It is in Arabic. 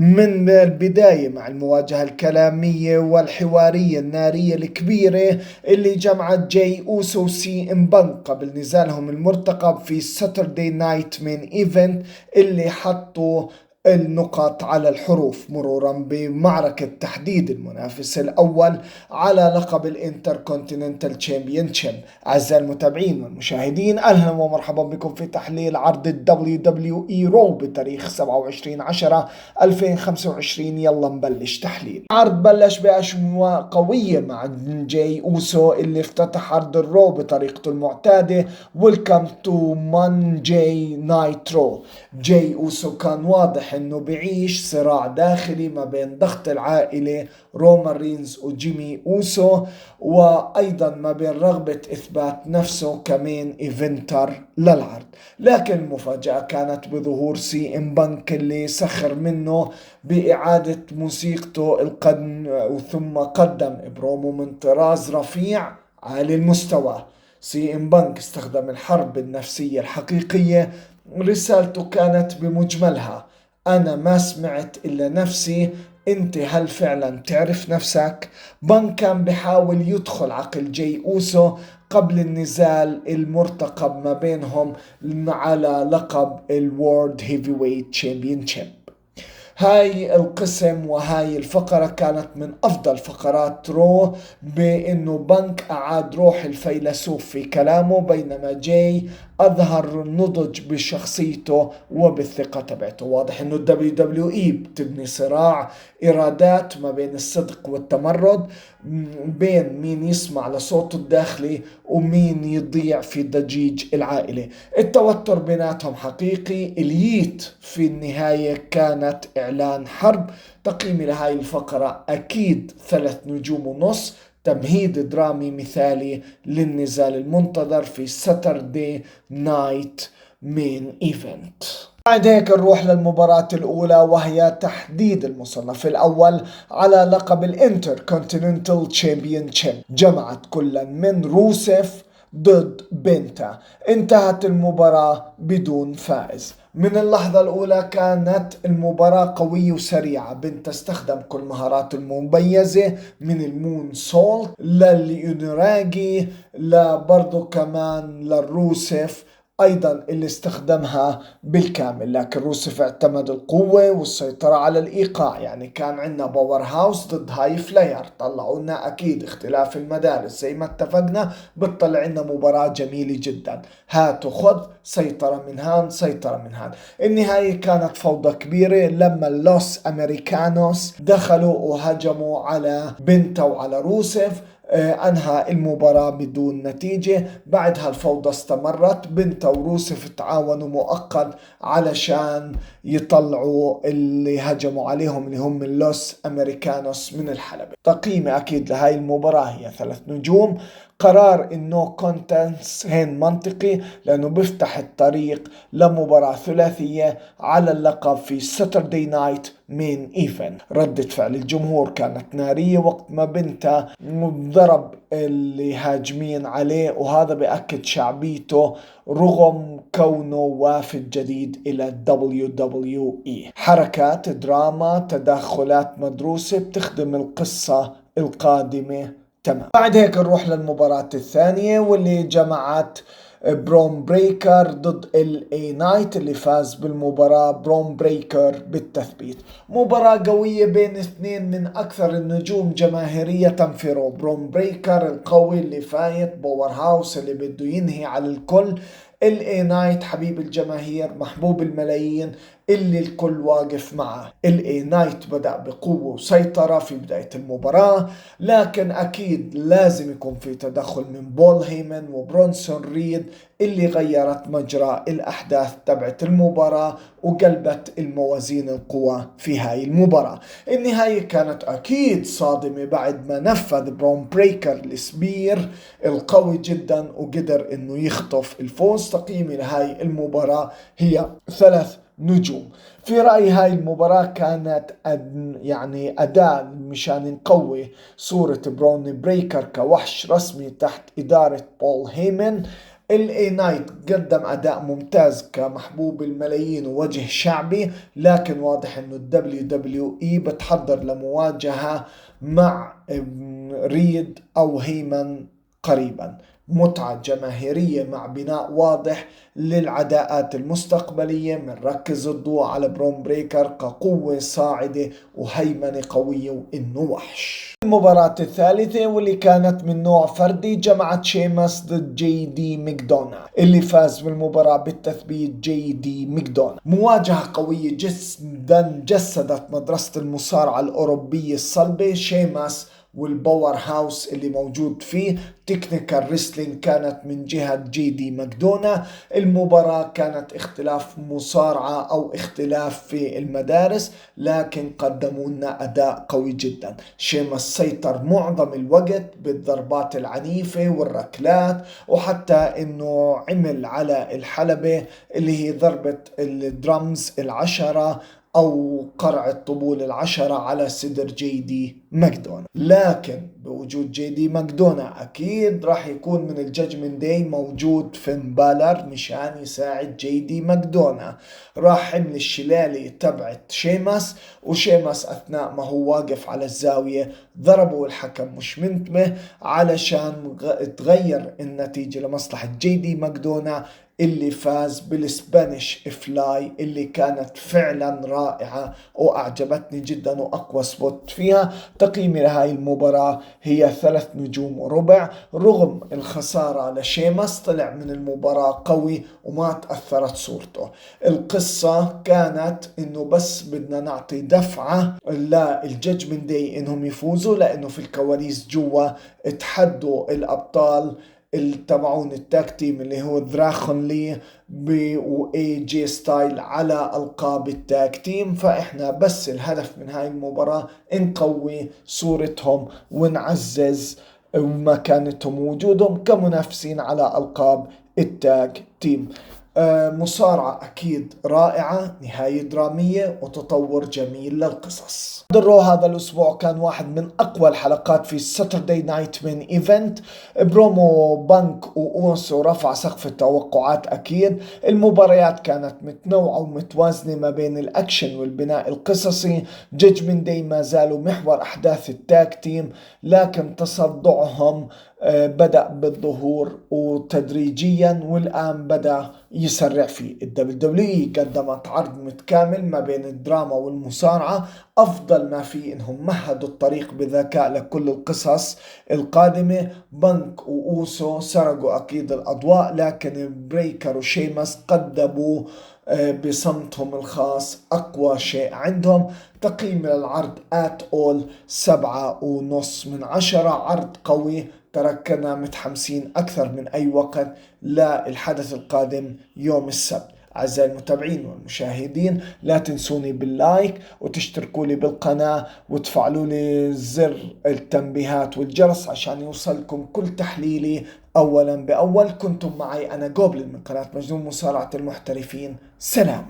من البداية مع المواجهة الكلامية والحوارية النارية الكبيرة اللي جمعت جاي أوسو وسي ام بانك قبل نزالهم المرتقب في ساتردي نايت مين ايفنت، اللي حطوا النقط على الحروف مرورا بمعركة تحديد المنافس الأول على لقب الانتركونتيننتال تشامبيونشيب. أعزائي المتابعين والمشاهدين، أهلا ومرحبا بكم في تحليل عرض ال WWE رو بتاريخ 27/10/2025. يلا نبلش تحليل. العرض بلش بأشواق قوية مع جاي أوسو اللي افتتح عرض الرو بطريقته المعتادة ويلكم تو مانجاي نايترو. جاي أوسو كان واضح انه بيعيش صراع داخلي ما بين ضغط العائلة رومان رينز وجيمي أوسو، وايضا ما بين رغبة اثبات نفسه كمين ايفنتر للعرض. لكن المفاجأة كانت بظهور سي ام بانك اللي سخر منه بإعادة موسيقته ثم قدم برومو من طراز رفيع عالي المستوى. سي ام بانك استخدم الحرب النفسية الحقيقية. رسالته كانت بمجملها: أنا ما سمعت إلا نفسي، أنت هل فعلا تعرف نفسك؟ بان كان بحاول يدخل عقل جاي أوسو قبل النزال المرتقب ما بينهم على لقب الورد هيفي ويت تشامبيونشيب. هاي القسم وهاي الفقرة كانت من أفضل فقرات رو، بأنه بنك أعاد روح الفيلسوف في كلامه، بينما جاي أظهر نضج بشخصيته وبالثقة تبعته. واضح أنه الدبليو دبليو إي بتبني صراع إرادات ما بين الصدق والتمرد، بين مين يسمع لصوته الداخلي ومين يضيع في ضجيج العائلة. التوتر بيناتهم حقيقي. الييت في النهاية كانت إعلان حرب. تقييمي لهاي الفقرة أكيد 3 نجوم ونص. تمهيد درامي مثالي للنزال المنتظر في ساتردي نايت مين ايفنت. بعد هيك نروح للمباراة الأولى، وهي تحديد المصنف الأول على لقب الانتر كونتيننتال تشامبيونشيب. جمعت كل من روسيف ضد بنتا. انتهت المباراة بدون فائز. من اللحظة الأولى كانت المباراة قوية وسريعة. بنتا استخدم كل مهاراته المميزة، من المون سولت لليونراجي لبرضو كمان للروسيف ايضا اللي استخدمها بالكامل. لكن روسيف اعتمد القوة والسيطرة على الايقاع. يعني كان عندنا باور هاوس ضد هاي فلاير، طلعوا لنا اكيد اختلاف المدارس زي ما اتفقنا، بتطلع عندنا مباراة جميلة جدا. هات وخذ، سيطرة من هان سيطرة من هان. النهاية كانت فوضى كبيرة لما اللوس امريكانوس دخلوا وهجموا على بنتا وعلى روسيف. أنهى المباراة بدون نتيجة. بعدها الفوضى استمرت. بنتا وروسف تعاونوا مؤقت علشان يطلعوا اللي هجموا عليهم اللي هم اللوس أمريكانوس من الحلبة. تقييمي أكيد لهاي المباراة هي 3 نجوم. قرار النو كونتنس هين منطقي، لأنه بيفتح الطريق لمباراة ثلاثية على اللقب في ساتردي نايت مين ايفنت. ردة فعل الجمهور كانت نارية وقت ما بنتا ضرب اللي هاجمين عليه، وهذا بأكد شعبيته رغم كونه وافد جديد إلى WWE. حركات دراما تدخلات مدروسة بتخدم القصة القادمة تمام. بعد هيك نروح للمباراة الثانية، واللي جمعت برون بريكر ضد الاي نايت، اللي فاز بالمباراة برون بريكر بالتثبيت. مباراة قوية بين اثنين من اكثر النجوم جماهيرية في رو. برون بريكر القوي اللي فايت باور هاوس اللي بده ينهي على الكل. الاي نايت حبيب الجماهير محبوب الملايين اللي الكل واقف معه. الاي نايت بدأ بقوة وسيطرة في بداية المباراة، لكن اكيد لازم يكون في تدخل من بول هيمن وبرونسون ريد اللي غيرت مجرى الاحداث تبعت المباراة وقلبت الموازين القوى في هاي المباراة. النهاية كانت اكيد صادمة بعد ما نفذ برون بريكر السبير القوي جدا وقدر انه يخطف الفوز. تقييمي لهاي المباراة هي 3 نجوم. في رأيي هاي المباراة كانت يعني أداة مشان نقوي صورة برون بريكر كوحش رسمي تحت إدارة بول هيمن. الاي نايت قدم اداء ممتاز كمحبوب الملايين ووجه شعبي، لكن واضح انه الدبليو دبليو اي بتحضر لمواجهة مع ريد او هيمن قريبا. متعة جماهيرية مع بناء واضح للعداءات المستقبلية، منركز الضوء على برون بريكر كقوة صاعدة وهيمنة قوية وإنه وحش. المباراة الثالثة واللي كانت من نوع فردي جمعت شيماس ضد جي دي ماكدونا، اللي فاز بالمباراة بالتثبيت جي دي ماكدونا. مواجهة قوية جدا جسدت مدرسة المصارعة الأوروبية الصلبة. شيماس والباور هاوس اللي موجود فيه تكنيكال ريسلينج كانت من جهة جي دي ماكدونا. المباراة كانت اختلاف مصارعة او اختلاف في المدارس، لكن قدموا لنا اداء قوي جدا. شيماس سيطر معظم الوقت بالضربات العنيفة والركلات، وحتى انه عمل على الحلبة اللي هي ضربة الدرمز العشرة او قرع الطبول العشرة على صدر جي دي ماكدونا. لكن بوجود جي دي ماكدونا اكيد راح يكون من الجاجمنت داي موجود فين بالر مشان يساعد جي دي ماكدونا. راح حمل الشلالي تبعت شيماس، وشيماس اثناء ما هو واقف على الزاوية ضربوا الحكم مش منتبه علشان تغير النتيجة لمصلحة جي دي ماكدونا، اللي فاز بالسبانيش فلاي اللي كانت فعلا رائعة واعجبتني جدا واقوى سبوت فيها. تقييمي لهاي المباراة هي 3 نجوم وربع. رغم الخسارة لشيماس طلع من المباراة قوي وما تأثرت صورته. القصة كانت انه بس بدنا نعطي دفعة للجاجمنت داي انهم يفوزوا، لانه في الكواليس جوا تحدوا الابطال تبعون التاك تيم اللي هو دراخون لي واي جي ستايل على القاب التاك تيم. فاحنا بس الهدف من هاي المباراة نقوي صورتهم ونعزز مكانتهم ووجودهم كمنافسين على القاب التاك تيم. مصارعة أكيد رائعة، نهاية درامية وتطور جميل للقصص. درو هذا الأسبوع كان واحد من أقوى الحلقات في ساتردي نايت من إيفنت. برومو بانك وأوسو رفع سقف التوقعات أكيد. المباريات كانت متنوعة ومتوازنة ما بين الأكشن والبناء القصصي. جاجمنت داي ما زالوا محور أحداث التاك تيم، لكن تصدعهم بدأ بالظهور وتدريجيا والآن بدأ يسرع فيه. الدبليو قدمت عرض متكامل ما بين الدراما والمصارعة. أفضل ما فيه إنهم مهدوا الطريق بذكاء لكل القصص القادمة. بنك وأوسو سرقوا أكيد الأضواء، لكن بريكر وشيماس قدموا بصمتهم الخاص أقوى شيء عندهم. تقييم للعرض all 7.5 من 10. عرض قوي، تركنا متحمسين أكثر من أي وقت للحدث القادم يوم السبت. أعزائي المتابعين والمشاهدين، لا تنسوني باللايك وتشتركوا لي بالقناة وتفعلوا لي زر التنبيهات والجرس عشان يوصلكم كل تحليلي أولا بأول. كنتم معي أنا جوبلin من قناة مجنون مصارعة المحترفين. سلام.